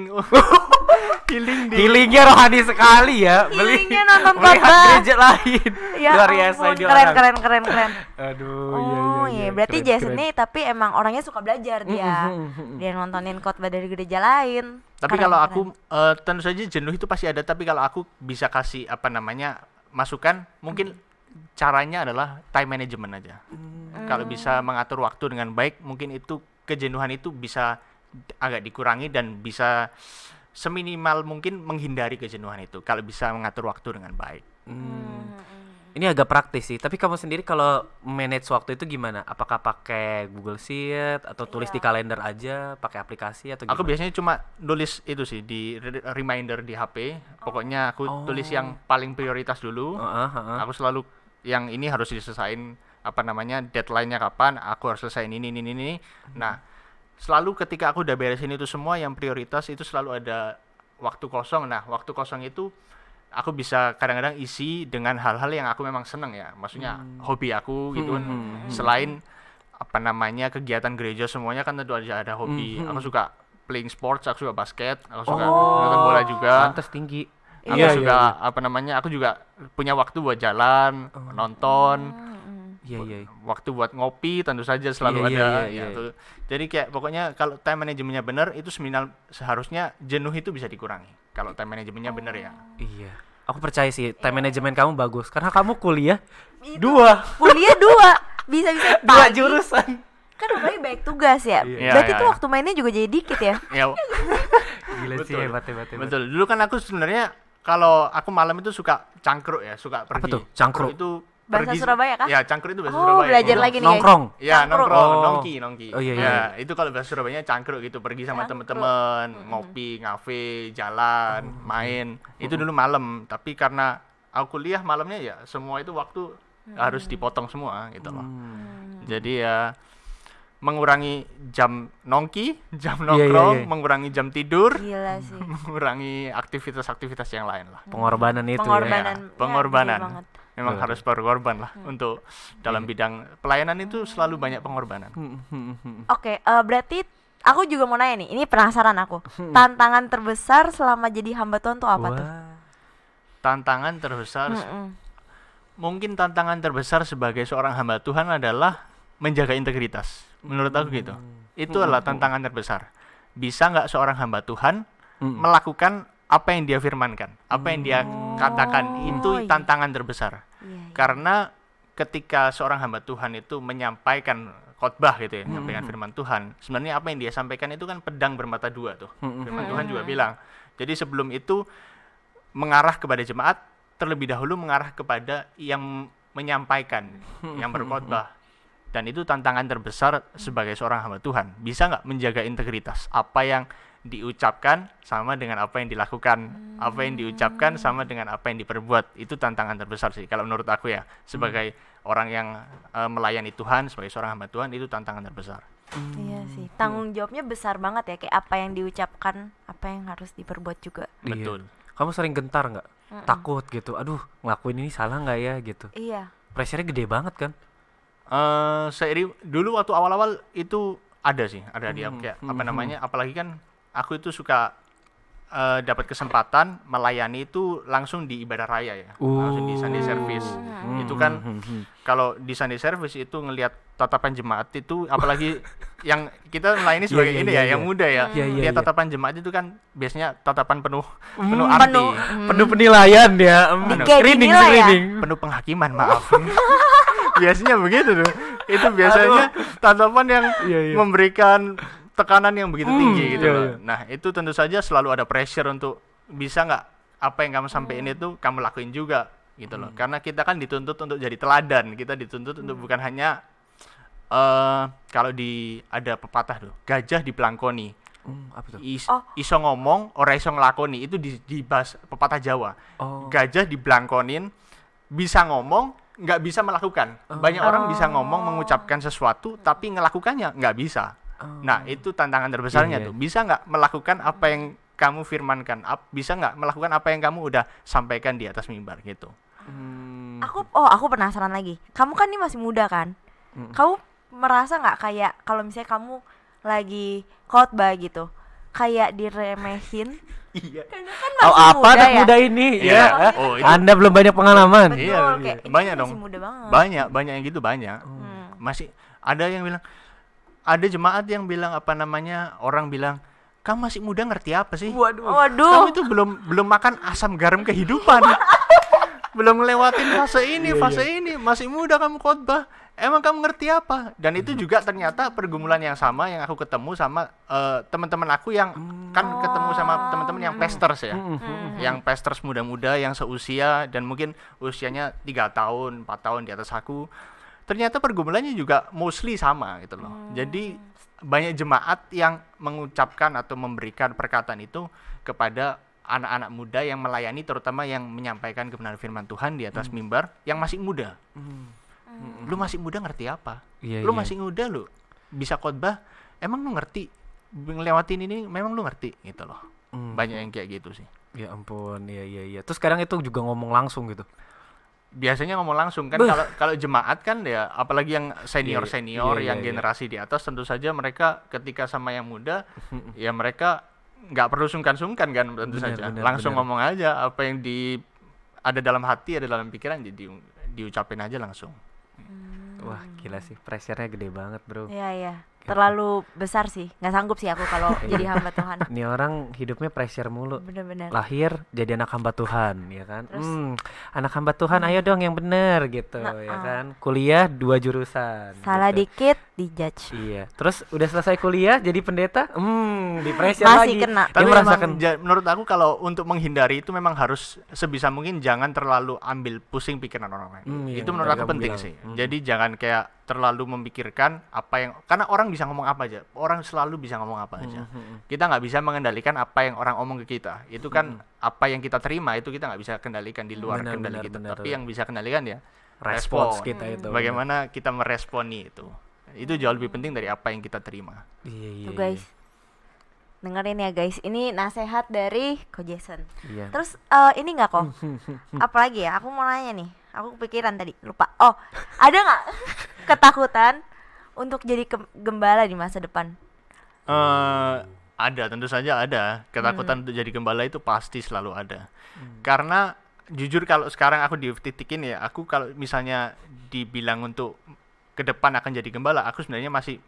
Healing di Healingnya rohani sekali ya. Healingnya nonton melihat khotbah. gereja lain. Ya Luar biasa ampun, dia keren orang. keren keren keren. Aduh, Oh iya, berarti keren, Jason keren. nih tapi emang orangnya suka belajar dia. Dia nontonin khotbah dari gereja lain. Tapi Keren, kalau keren. aku tentu saja jenuh itu pasti ada, tapi kalau aku bisa kasih masukan, mungkin caranya adalah time management aja. Kalau bisa mengatur waktu dengan baik, mungkin itu kejenuhan itu bisa agak dikurangi dan bisa seminimal mungkin menghindari kejenuhan itu kalau bisa mengatur waktu dengan baik. Ini agak praktis sih, tapi kamu sendiri kalau manage waktu itu gimana? Apakah pakai Google Sheet atau tulis di kalender aja, pakai aplikasi atau gimana? Aku biasanya cuma nulis itu sih di reminder di HP. Pokoknya aku tulis yang paling prioritas dulu. Aku selalu yang ini harus diselesain deadline-nya kapan, aku harus selesaiin ini. Nah, selalu ketika aku udah beresin itu semua yang prioritas itu selalu ada waktu kosong. Nah, waktu kosong itu aku bisa kadang-kadang isi dengan hal-hal yang aku memang seneng ya. Maksudnya hobi aku gitu kan. Selain kegiatan gereja semuanya kan tentu aja ada hobi. Aku suka playing sports, aku suka basket, aku suka nonton bola juga. Pantes tinggi. Aku suka aku juga punya waktu buat jalan, nonton. Iya. Waktu buat ngopi tentu saja selalu ada. Tuh. Jadi kayak pokoknya kalau time manajemennya benar itu seharusnya jenuh itu bisa dikurangi. Kalau time manajemennya benar ya. Iya. Aku percaya sih time management kamu bagus karena kamu kuliah Kuliah 2 bisa-bisa dua pagi. jurusan. Kan apalagi banyak tugas ya. Iya, Berarti iya, tuh iya. waktu mainnya juga jadi dikit ya. Ya, Gila sih Betul. hebat. betul. Dulu kan aku sebenarnya kalau aku malam itu suka cangkruk ya, suka pergi. tuh? Cangkruk? itu Bahasa pergi. Surabaya kah? Ya, cangkruk itu bahasa Oh, Surabaya. belajar Gitu. lagi nih, guys. Nongkrong. Ya, Cangkruk. nongkrong, Oh. nongki. Oh, iya. Ya, itu kalau bahasa Surabayanya cangkruk gitu, pergi sama Cangkruk. teman-teman, ngopi, ngafe, jalan, main. Itu dulu malam, tapi karena aku kuliah malamnya ya semua itu waktu harus dipotong semua gitu loh. Jadi ya mengurangi jam nongki, jam Iya, nongkrong, iya. mengurangi jam tidur, Gila sih. mengurangi aktivitas-aktivitas yang lain lah. Pengorbanan itu Pengorbanan. ya. Ya, Pengorbanan. gede banget. Memang Betul. harus berkorban lah untuk dalam bidang pelayanan itu selalu banyak pengorbanan. Oke, berarti aku juga mau nanya nih. Ini penasaran aku. Tantangan terbesar selama jadi hamba Tuhan tuh apa tuh? Wah. Tantangan terbesar, mungkin tantangan terbesar sebagai seorang hamba Tuhan adalah menjaga integritas. Menurut aku gitu. Itu adalah tantangan terbesar. Bisa nggak seorang hamba Tuhan melakukan apa yang dia firmankan, apa yang dia katakan, itu iya. tantangan terbesar. Iya. Karena ketika seorang hamba Tuhan itu menyampaikan khotbah gitu ya, menyampaikan firman Tuhan, sebenarnya apa yang dia sampaikan itu kan pedang bermata dua tuh. Firman Tuhan juga bilang. Jadi sebelum itu mengarah kepada jemaat, terlebih dahulu mengarah kepada yang menyampaikan, yang berkhotbah. Dan itu tantangan terbesar sebagai seorang hamba Tuhan. Bisa nggak menjaga integritas? Apa yang diucapkan sama dengan apa yang dilakukan, apa yang diucapkan sama dengan apa yang diperbuat. Itu tantangan terbesar sih kalau menurut aku ya, sebagai orang yang melayani Tuhan, sebagai seorang hamba Tuhan, itu tantangan terbesar. Iya sih. Tanggung jawabnya besar banget ya, kayak apa yang diucapkan, apa yang harus diperbuat juga. Iya. Betul. Kamu sering gentar nggak? Takut gitu. Aduh, ngelakuin ini salah nggak ya gitu. Iya. Pressure-nya gede banget kan? Dulu waktu awal-awal itu ada sih, ada dia kayak apalagi kan aku itu suka dapat kesempatan melayani itu langsung di ibadah raya ya, langsung di Sunday service. Itu kan kalau di Sunday service itu ngelihat tatapan jemaat itu, apalagi yang kita melayani sebagai Iya, ini iya, ya, yang iya. muda ya, Iya, iya, lihat iya. tatapan jemaat itu kan biasanya tatapan penuh arti, Penuh penilaian ya. Kayak Screening, dinilai ya? screening. penuh penghakiman, maaf. Biasanya begitu tuh. Itu biasanya tatapan yang Iya, iya. memberikan tekanan yang begitu tinggi gitu iya, loh. iya. Nah, itu tentu saja selalu ada pressure untuk bisa nggak apa yang kamu sampaikan itu kamu lakuin juga gitu loh. Karena kita kan dituntut untuk jadi teladan. Kita dituntut untuk bukan hanya kalau ada pepatah tuh, gajah dibelangkoni. Apa tuh? Iso ngomong, ora iso ngelakoni. Itu di bahasa pepatah Jawa. Oh. Gajah dibelangkonin, bisa ngomong, nggak bisa melakukan. Banyak orang bisa ngomong, mengucapkan sesuatu, tapi ngelakukannya nggak bisa. Nah, itu tantangan terbesarnya Iya, iya. tuh. Bisa nggak melakukan apa yang kamu firmankan, bisa nggak melakukan apa yang kamu udah sampaikan di atas mimbar gitu. Aku penasaran lagi. Kamu kan ini masih muda kan? Kamu merasa nggak kayak kalau misalnya kamu lagi khotbah gitu, kayak diremehin? Iya. Karena kan Oh, masih apa muda anak ya. muda ini? Iya. Ya. Oh, itu Anda belum banyak pengalaman. Betul, Iya, kayak ini banyak masih dong. muda banget. banyak yang gitu banyak. Hmm. Masih ada yang bilang, ada jemaat yang bilang apa namanya, orang bilang, kamu masih muda ngerti apa sih? Kamu Waduh. itu belum makan asam garam kehidupan. Belum ngelewatin fase ini, ini masih muda kamu khotbah. Emang kamu ngerti apa? Dan itu juga ternyata pergumulan yang sama yang aku ketemu sama teman-teman aku yang kan ketemu sama teman-teman yang pastors ya. Yang pastors muda-muda yang seusia dan mungkin usianya 3 tahun, 4 tahun di atas aku. Ternyata pergumulannya juga mostly sama gitu loh. Jadi banyak jemaat yang mengucapkan atau memberikan perkataan itu kepada anak-anak muda yang melayani, terutama yang menyampaikan kebenaran firman Tuhan di atas mimbar yang masih muda. Lu masih muda ngerti apa? Lu masih muda lu bisa khotbah, emang lu ngerti ngelewatin ini, memang lu ngerti gitu loh. Banyak yang kayak gitu sih. Ya ampun, iya. Terus sekarang itu juga ngomong langsung gitu. Biasanya ngomong langsung kan, kalau jemaat kan ya, apalagi yang senior yang generasi di atas, tentu saja mereka ketika sama yang muda ya mereka nggak perlu sungkan-sungkan kan, tentu saja langsung ngomong aja apa yang ada dalam hati, ada dalam pikiran, jadi diucapin aja langsung. Wah, gila sih, pressure-nya gede banget, bro. Iya. Terlalu besar sih. Nggak sanggup sih aku kalau jadi hamba Tuhan. Ini orang hidupnya pressure mulu. Bener-bener. Lahir jadi anak hamba Tuhan, ya kan? Terus, anak hamba Tuhan, ayo dong yang bener gitu, ya kan? Kuliah 2 jurusan. salah gitu. dikit dijudge. Iya. Terus udah selesai kuliah jadi pendeta, di pressure Masih lagi. kena. Dia Tapi merasakan. menurut aku kalau untuk menghindari itu memang harus sebisa mungkin jangan terlalu ambil pusing pikiran orang lain. Iya, Itu menurut tadi aku kamu penting bilang. sih. Jadi jangan kayak terlalu memikirkan apa yang, karena orang bisa ngomong apa aja. Orang selalu bisa ngomong apa aja. Kita nggak bisa mengendalikan apa yang orang omong ke kita. Itu kan apa yang kita terima itu kita nggak bisa kendalikan di luar kendali kita. Tapi yang bisa kendalikan ya Respons respon. kita itu. Bagaimana kita meresponi itu. Itu jauh lebih penting dari apa yang kita terima. Iya. Tuh guys, dengerin ya guys. Ini nasihat dari Ko Jason. Iya. Terus ini nggak kok? Apalagi ya? Aku mau nanya nih. Aku kepikiran tadi, lupa. Oh, ada nggak ketakutan untuk jadi gembala di masa depan? Ada, tentu saja ada. Ketakutan untuk jadi gembala itu pasti selalu ada. Karena jujur kalau sekarang aku di titik ini ya, aku kalau misalnya dibilang untuk ke depan akan jadi gembala, aku sebenarnya masih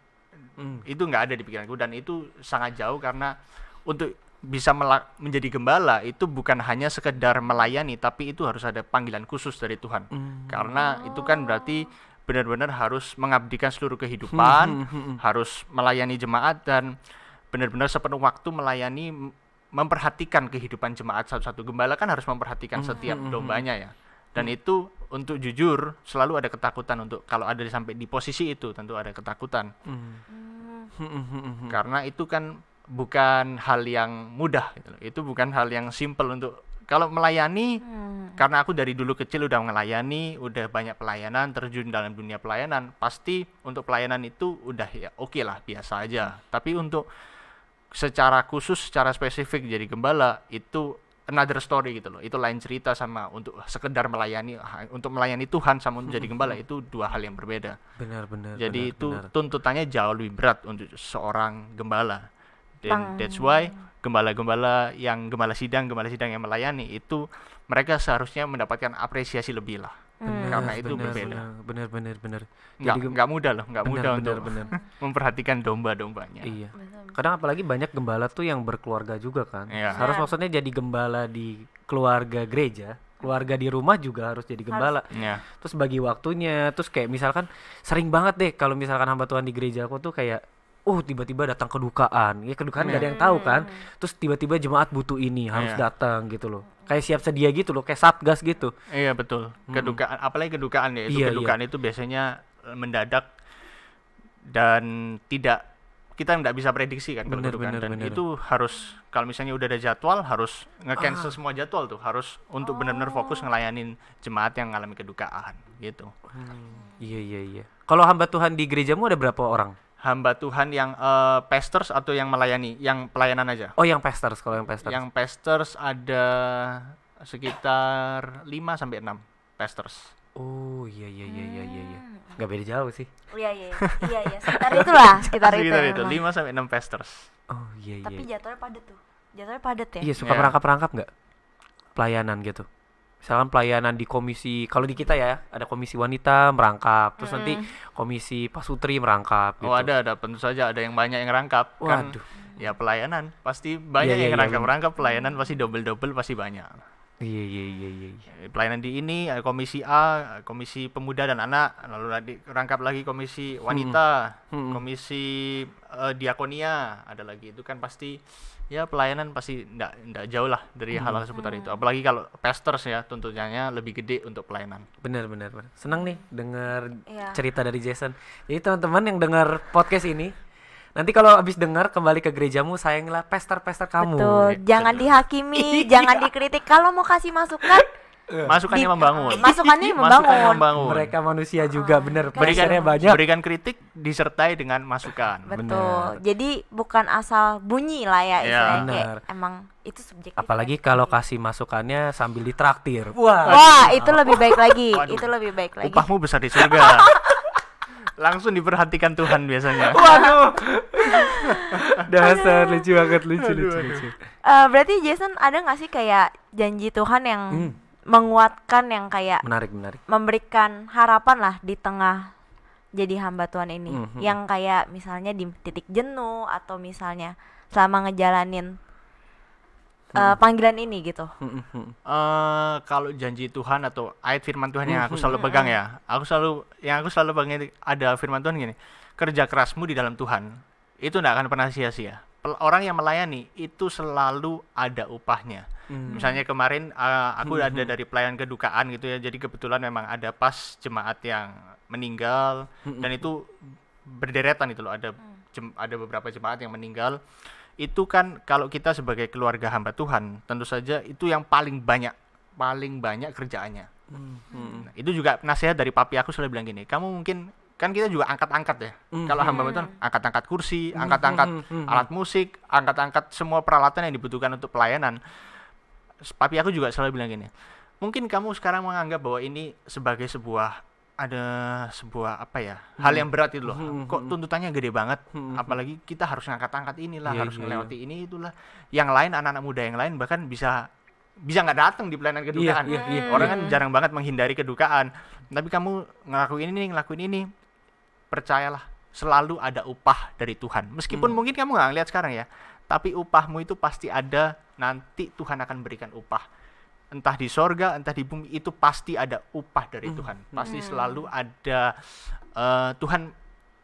itu nggak ada di pikiranku, dan itu sangat jauh. Karena untuk bisa menjadi gembala itu bukan hanya sekedar melayani, tapi itu harus ada panggilan khusus dari Tuhan. Karena itu kan berarti benar-benar harus mengabdikan seluruh kehidupan, harus melayani jemaat dan benar-benar sepenuh waktu melayani, memperhatikan kehidupan jemaat. Satu-satu gembala kan harus memperhatikan setiap dombanya ya. Dan itu untuk jujur selalu ada ketakutan, untuk kalau ada sampai di posisi itu tentu ada ketakutan. Karena itu kan bukan hal yang mudah gitu loh. Itu bukan hal yang simple untuk kalau melayani. Karena aku dari dulu kecil udah melayani, udah banyak pelayanan, terjun dalam dunia pelayanan, pasti untuk pelayanan itu udah ya oke lah, biasa aja. Tapi untuk secara khusus, secara spesifik jadi gembala itu another story gitu loh. Itu lain cerita sama untuk sekedar melayani, untuk melayani Tuhan sama untuk jadi gembala itu dua hal yang berbeda. Benar. Jadi itu tuntutannya jauh lebih berat untuk seorang gembala. Dan that's why gembala-gembala sidang yang melayani itu mereka seharusnya mendapatkan apresiasi lebih lah. Karena itu berbeda. Benar. Nggak mudah loh, nggak mudah untuk benar. memperhatikan domba-dombanya. Iya. Kadang apalagi banyak gembala tuh yang berkeluarga juga kan. Iya. Harus maksudnya jadi gembala di keluarga gereja, keluarga di rumah juga harus jadi gembala. Iya. Terus bagi waktunya, terus kayak misalkan sering banget deh kalau misalkan hamba Tuhan di gereja aku tuh kayak tiba-tiba datang kedukaan. Ya kedukaan gak ada yang tahu kan. Terus tiba-tiba jemaat butuh ini, harus datang gitu loh. Kayak siap sedia gitu loh, kayak satgas gitu. Iya betul. Kedukaan, apalagi kedukaan ya. Itu kedukaan itu biasanya mendadak dan kita nggak bisa prediksi kan kalau kedukaan. Dan itu harus, kalau misalnya udah ada jadwal, harus nge-cancel semua jadwal tuh. Harus untuk benar-benar fokus ngelayanin jemaat yang mengalami kedukaan gitu. Iya. Kalau hamba Tuhan di gerejamu ada berapa orang? hamba Tuhan yang pastors atau yang melayani, yang pelayanan aja. Oh, yang pastors, kalau yang pastors. Yang pastors ada sekitar 5 sampai 6 pastors. Oh, iya. Nggak beda jauh sih. Iya. Sekitar itulah, sekitar itu. Sekitar itu memang. 5 sampai 6 pastors. Oh, iya. Tapi jadwalnya padat tuh. Jadwalnya padat ya. Iya, suka Iya. merangkap-rangkap nggak? Pelayanan gitu. Misalkan pelayanan di komisi, kalau di kita ya ada komisi wanita merangkap, terus nanti komisi pasutri merangkap gitu. Oh, ada tentu saja ada yang banyak yang rangkap. Kan Waduh. ya pelayanan pasti banyak Iya, yang iya, rangkap-rangkap, pelayanan pasti double pasti banyak. Iya. Pelayanan di ini ada komisi A, komisi pemuda dan anak, lalu nanti rangkap lagi komisi wanita, komisi diakonia, ada lagi. Itu kan pasti ya pelayanan pasti ndak jauh lah dari hal-hal seputar itu. Apalagi kalau pastors ya tuntutannya lebih gede untuk pelayanan. Bener. Senang nih dengar Iya. cerita dari Jason. Jadi teman-teman yang dengar podcast ini, nanti kalau habis dengar kembali ke gerejamu, sayangilah pastor-pastor kamu. Betul. Jangan dihakimi, jangan dikritik. Kalau mau kasih masukan, Masukannya membangun. masukannya Masukannya membangun. membangun. Mereka manusia juga, bener. Berikan Pastornya banyak. berikan kritik disertai dengan masukan. Betul. Jadi bukan asal bunyi lah ya istilahnya. Benar. Kayak emang itu subjektif. Apalagi ya. kalau kasih masukannya sambil ditraktir. Wah, itu lebih baik lagi. Waduh. Itu lebih baik lagi. Upahmu besar di surga. Langsung diperhatikan Tuhan biasanya. Waduh. Dasar lucu banget, lucu. Berarti Jason ada nggak sih kayak janji Tuhan yang menguatkan, yang kayak Menarik. memberikan harapan lah di tengah jadi hamba Tuhan ini, yang kayak misalnya di titik jenuh atau misalnya selama ngejalanin panggilan ini gitu. Kalau janji Tuhan atau ayat firman Tuhan yang aku selalu pegang ya, aku selalu pegang itu ada firman Tuhan gini, kerja kerasmu di dalam Tuhan itu tidak akan pernah sia-sia. Orang yang melayani itu selalu ada upahnya. Misalnya kemarin aku ada dari pelayan kedukaan gitu ya, jadi kebetulan memang ada pas jemaat yang meninggal dan itu berderetan itu loh, ada beberapa jemaat yang meninggal. Itu kan kalau kita sebagai keluarga hamba Tuhan, tentu saja itu yang paling banyak kerjaannya. Nah, itu juga nasihat dari papi aku selalu bilang gini, kamu mungkin kan kita juga angkat-angkat ya. Kalau hamba Tuhan, angkat-angkat kursi, angkat-angkat alat musik, angkat-angkat semua peralatan yang dibutuhkan untuk pelayanan. Papi aku juga selalu bilang gini, mungkin kamu sekarang menganggap bahwa ini sebagai sebuah apa ya, hal yang berat itu loh. Kok tuntutannya gede banget, apalagi kita harus ngangkat-angkat inilah, harus melewati ini itulah. Yang lain, anak-anak muda yang lain bahkan bisa nggak datang di pelayanan kedukaan. Orang kan jarang banget menghindari kedukaan. Tapi kamu ngelakuin ini, percayalah selalu ada upah dari Tuhan. Meskipun mungkin kamu nggak ngeliat sekarang ya, tapi upahmu itu pasti ada. Nanti Tuhan akan berikan upah. Entah di sorga, entah di bumi, itu pasti ada upah dari Tuhan. Pasti selalu ada, Tuhan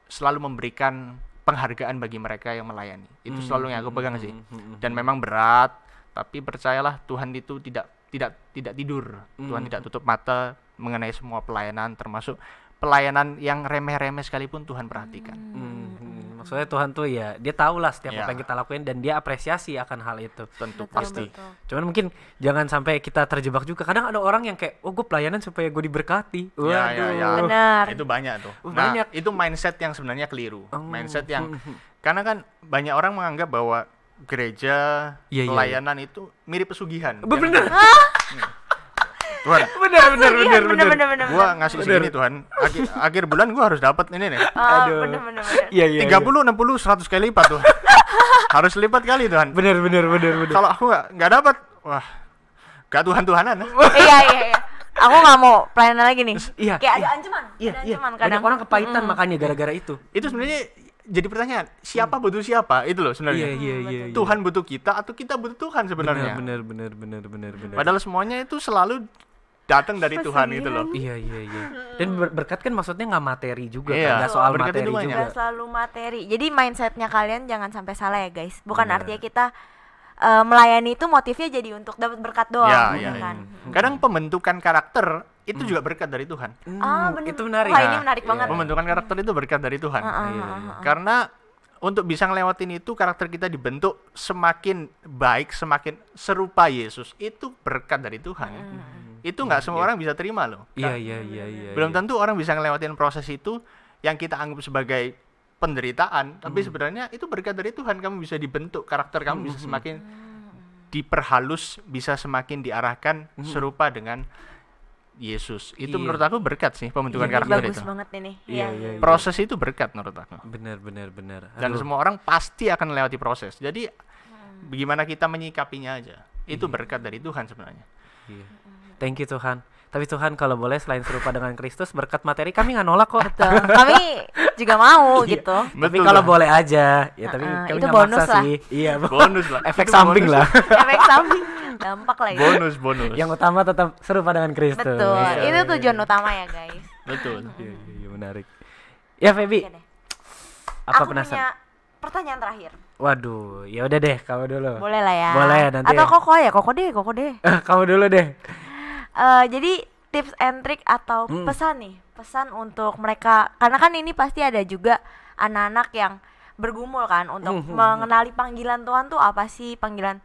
selalu memberikan penghargaan bagi mereka yang melayani. Itu selalu yang aku pegang sih. Dan memang berat, tapi percayalah Tuhan itu tidak tidur. Tuhan tidak tutup mata mengenai semua pelayanan, termasuk pelayanan yang remeh-remeh sekalipun Tuhan perhatikan. Maksudnya Tuhan tuh ya, dia tahu lah setiap Ya. apa yang kita lakuin dan dia apresiasi akan hal itu. Tentu Betul, pasti. betul. Cuman mungkin jangan sampai kita terjebak juga. Kadang ada orang yang kayak, oh gue pelayanan supaya gue diberkati. Ya. Benar. Itu banyak tuh. Banyak. Itu mindset yang sebenarnya keliru. Mindset yang karena kan banyak orang menganggap bahwa gereja, Iya. pelayanan itu mirip pesugihan. Bener. Tuhan, Bener. gua ngasih segini Tuhan. Akhir bulan gua harus dapat ini nih. Bener. Iya. 30, 60, 100 kali lipat tuh. Harus lipat kali Tuhan. Bener. Kalau aku nggak dapat, wah, gak Tuhan-Tuhanan. Iya. Aku nggak mau pelayanan lagi nih. Iya, Kayak iya. ada ancaman. Iya. kadang. Banyak orang kepahitan makanya gara-gara itu. Itu sebenarnya jadi pertanyaan, siapa butuh siapa? Itu loh sebenarnya. Iya. Tuhan butuh kita atau kita butuh Tuhan sebenarnya? Bener. Padahal semuanya itu selalu datang dari Tuhan gitu loh. Iya. Dan berkat kan maksudnya nggak materi juga, Iya, kan? Nggak soal berkat materi itu banyak. juga. Nggak selalu materi. Jadi mindsetnya kalian jangan sampai salah ya guys. Bukan Bener. artinya kita melayani itu motifnya jadi untuk dapat berkat doang, Iya. kan? Kadang pembentukan karakter itu juga berkat dari Tuhan. Bener. Itu menarik. Wah, ini Nah, menarik banget. Pembentukan karakter itu berkat dari Tuhan. Iya. Karena untuk bisa ngelewatin itu, karakter kita dibentuk semakin baik, semakin serupa Yesus. Itu berkat dari Tuhan. Itu nggak semua orang bisa terima loh. Iya. Belum tentu orang bisa ngelewatin proses itu yang kita anggap sebagai penderitaan, tapi sebenarnya itu berkat dari Tuhan. Kamu bisa dibentuk, karakter kamu bisa semakin diperhalus, bisa semakin diarahkan serupa dengan Yesus. Itu menurut aku berkat sih, pembentukan Ini karakter bagus itu. banget ini. Iya, Iya. iya. Proses itu berkat menurut aku. Bener. Dan semua orang pasti akan melewati proses. Jadi bagaimana kita menyikapinya aja. Itu berkat dari Tuhan sebenarnya. Iya. Thank you Tuhan. Tapi Tuhan kalau boleh selain serupa dengan Kristus, berkat materi kami nggak nolak kok. Betul. Kami juga mau Iya. gitu. Tapi Betul kalau lah. boleh aja, ya tapi kami itu nggak bonus maksa lah. sih. Iya, Bonus lah. efek Itu samping bonus. lah. Efek samping dampak lagi. Bonus. Yang utama tetap serupa dengan Kristus. Betul. Iya, Itu iya, tujuan utama ya, guys. Betul. Iya, menarik. Ya Feby, Oke deh. apa Aku penasaran? punya pertanyaan terakhir. Waduh, ya udah deh, kamu dulu. Boleh lah ya. Boleh, nanti Atau ya. Koko deh. Kamu dulu deh. Jadi tips and trick atau pesan untuk mereka, karena kan ini pasti ada juga anak-anak yang bergumul kan untuk mengenali panggilan Tuhan tuh apa sih, panggilan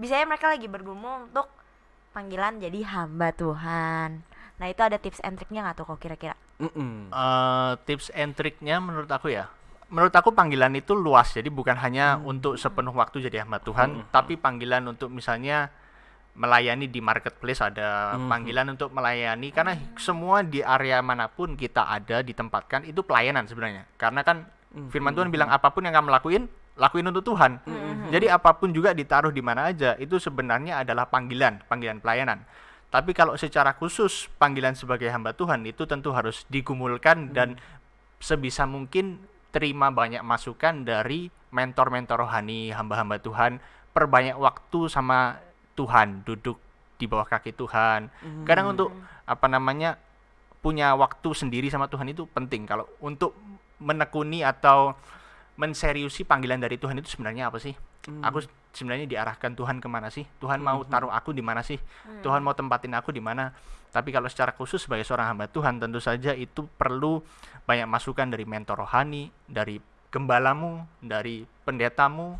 biasanya mereka lagi bergumul untuk panggilan jadi hamba Tuhan. Nah itu ada tips and tricknya nggak tuh kok kira-kira? Tips and triknya menurut aku panggilan itu luas, jadi bukan hanya untuk sepenuh waktu jadi hamba Tuhan, tapi panggilan untuk misalnya melayani di marketplace, ada panggilan untuk melayani, karena semua di area manapun kita ada ditempatkan itu pelayanan sebenarnya, karena kan firman Tuhan bilang apapun yang kamu lakuin untuk Tuhan. Jadi apapun juga ditaruh di mana aja itu sebenarnya adalah panggilan pelayanan. Tapi kalau secara khusus panggilan sebagai hamba Tuhan itu tentu harus digumulkan dan sebisa mungkin terima banyak masukan dari mentor-mentor rohani, hamba-hamba Tuhan, perbanyak waktu sama Tuhan, duduk di bawah kaki Tuhan. Kadang untuk punya waktu sendiri sama Tuhan itu penting. Kalau untuk menekuni atau menseriusi panggilan dari Tuhan itu sebenarnya apa sih? Aku sebenarnya diarahkan Tuhan kemana sih? Tuhan mau taruh aku di mana sih? Tuhan mau tempatin aku di mana? Tapi kalau secara khusus sebagai seorang hamba Tuhan, tentu saja itu perlu banyak masukan dari mentor rohani, dari gembalamu, dari pendetamu,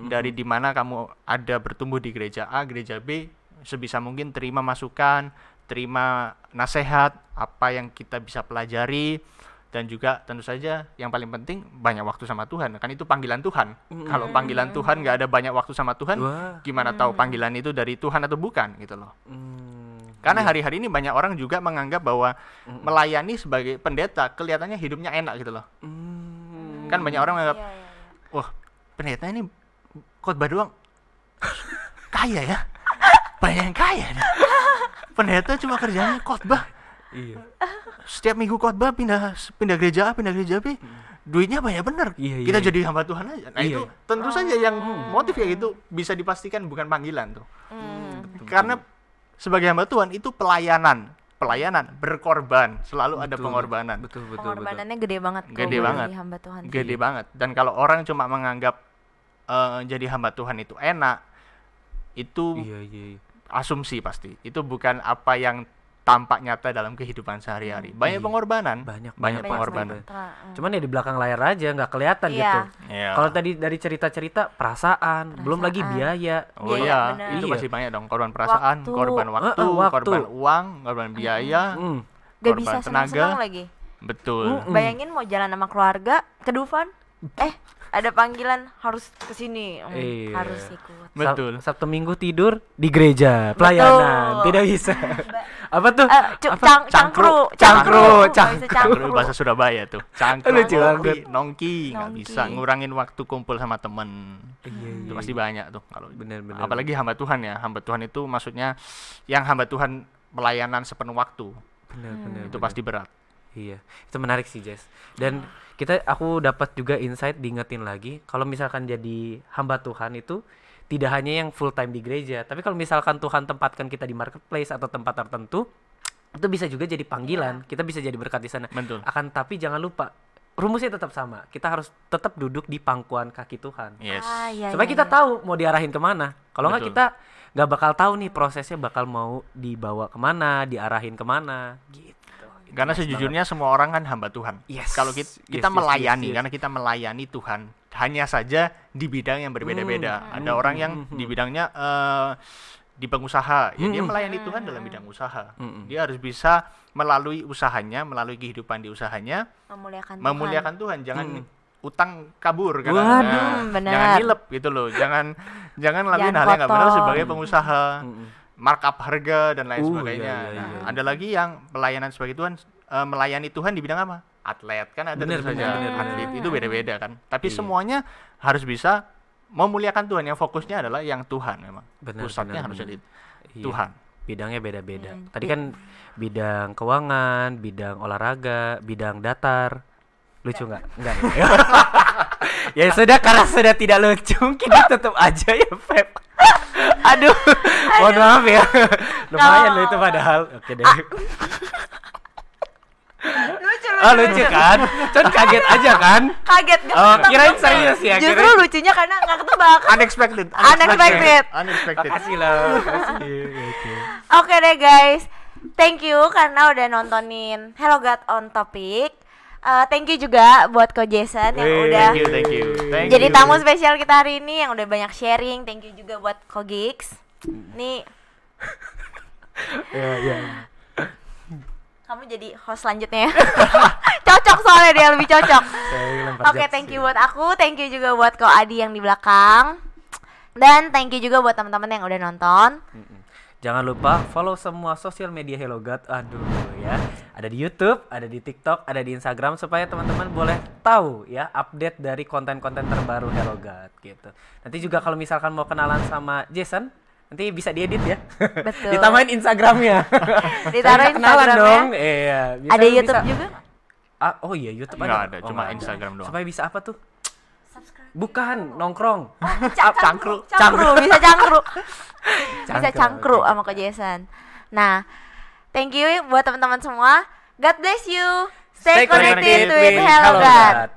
dari di mana kamu ada bertumbuh di gereja A, gereja B, sebisa mungkin terima masukan, terima nasihat, apa yang kita bisa pelajari, dan juga tentu saja yang paling penting banyak waktu sama Tuhan, kan itu panggilan Tuhan. Kalau panggilan Tuhan nggak ada banyak waktu sama Tuhan, gimana tahu panggilan itu dari Tuhan atau bukan gitu loh. Karena hari-hari ini banyak orang juga menganggap bahwa melayani sebagai pendeta kelihatannya hidupnya enak gitu loh. Kan banyak orang menganggap, wah pendeta ini khotbah doang kaya ya, banyak yang kaya nih. Pendeta cuma kerjanya khotbah. Iya. Setiap minggu khotbah pindah gereja A, pindah gereja B, duitnya banyak bener. Kita jadi hamba Tuhan aja. Nah itu tentu saja yang motif kayak gitu bisa dipastikan bukan panggilan tuh. Karena sebagai hamba Tuhan itu pelayanan, berkorban, selalu ada pengorbanan. Betul. Pengorbanannya gede banget. Gede kalau banget. jadi hamba Tuhan. Gede banget. Dan kalau orang cuma menganggap jadi hamba Tuhan itu enak, itu Iya. asumsi pasti. Itu bukan apa yang tampak nyata dalam kehidupan sehari-hari. Banyak pengorbanan. Banyak pengorbanan. Cuman ya di belakang layar aja nggak kelihatan Iya. gitu. Iya. Kalau tadi dari cerita-cerita perasaan, belum lagi biaya. Oh Iya, iya, bener. itu Iya. pasti banyak dong. Korban perasaan, Waktu. korban waktu, Waktu. korban uang, korban biaya, Gak korban bisa tenaga. senang-senang lagi. Betul. Bayangin mau jalan sama keluarga ke Dufan, ada panggilan harus kesini, Iya. harus ikut. Betul. Sabtu Minggu tidur di gereja, pelayanan, Betul. tidak bisa. Apa tuh? Cangkru. Cangkru. Nggak bisa Cangkru bahasa Surabaya tuh. Cangkru, Lucu nongki, nggak Nongki. bisa ngurangin waktu kumpul sama temen. Iya. Itu pasti banyak tuh kalau Bener. apalagi hamba Tuhan ya. Hamba Tuhan itu maksudnya yang hamba Tuhan pelayanan sepenuh waktu. Bener. Itu pasti berat. Iya, itu menarik sih Jess. Dan aku dapat juga insight, diingetin lagi kalau misalkan jadi hamba Tuhan itu tidak hanya yang full time di gereja, tapi kalau misalkan Tuhan tempatkan kita di marketplace atau tempat tertentu, itu bisa juga jadi panggilan. Kita bisa jadi berkat di sana. Betul. Akan tapi jangan lupa rumusnya tetap sama. Kita harus tetap duduk di pangkuan kaki Tuhan. Yes. Supaya kita tahu mau diarahin kemana. Kalau nggak Betul. kita nggak bakal tahu nih prosesnya bakal mau dibawa kemana, diarahin kemana gitu. Karena sejujurnya semua orang kan hamba Tuhan. Yes. Kalau kita melayani, karena kita melayani Tuhan, hanya saja di bidang yang berbeda-beda. Ada orang yang di bidangnya di pengusaha, ya dia melayani Tuhan dalam bidang usaha. Dia harus bisa melalui usahanya, melalui kehidupan di usahanya, Memuliakan memuliakan Tuhan. Jangan utang kabur kan. Waduh, benar. Jangan nilep gitu loh. Jangan lakuin Jangan hal yang nggak benar kotor. sebagai pengusaha. markup harga dan lain sebagainya. Iya, iya, Nah, iya. ada lagi yang pelayanan sebagai Tuhan, melayani Tuhan di bidang apa? Atlet kan ada Bener, tentu saja. bener, bener, Atlet bener. itu beda-beda kan. Tapi Iya. semuanya harus bisa memuliakan Tuhan. Yang fokusnya adalah yang Tuhan memang. Bener, Pusatnya bener, harus bener. jadi Iya. Tuhan. Bidangnya beda-beda. Hmm. Tadi kan bidang keuangan, bidang olahraga, bidang datar. Lucu nggak? Enggak. Ya sudah, karena sudah tidak lucu, kita tutup aja ya, Feb. Aduh, mohon maaf ya. Lumayan loh itu padahal. Oke deh. Lucu, Oh lucu kan? Con kaget aja kan? Kaget gak Oh, ketebak. kirain serius ya, Justru kirain- lucunya karena gak ketebak. Unexpected. Unexpected. Unexpected. Makasih lah. Makasih. Oke. Oke deh guys, thank you karena udah nontonin Hello God on Topic. Thank you juga buat Ko Jason yang Wey, udah Thank you. Thank jadi you. tamu spesial kita hari ini, yang udah banyak sharing. Thank you juga buat Ko Gigs. Nih Ya. kamu jadi host selanjutnya ya. Cocok soalnya, dia lebih cocok. Oke, thank you buat aku, thank you juga buat Ko Adi yang di belakang. Dan thank you juga buat teman-teman yang udah nonton. Jangan lupa follow semua sosial media Hello God. Aduh ya. Ada di YouTube, ada di TikTok, ada di Instagram supaya teman-teman boleh tahu ya update dari konten-konten terbaru Hello God gitu. Nanti juga kalau misalkan mau kenalan sama Jason, nanti bisa diedit ya. Betul. Ditambahin Instagramnya. Ditaruh Saya kenalan Instagramnya. dong. Iya. Ada YouTube juga? Oh iya, YouTube Nggak ada. ada, Oh, cuma nggak ada. Instagram doang. Supaya bisa apa tuh? Subscribe. Bukan, nongkrong. Cangkru, bisa cangkru. Bisa Cangkru, cangkru oke. sama Ko Jason. Nah, thank you buat teman-teman semua. God bless you. Stay connected with Hello God.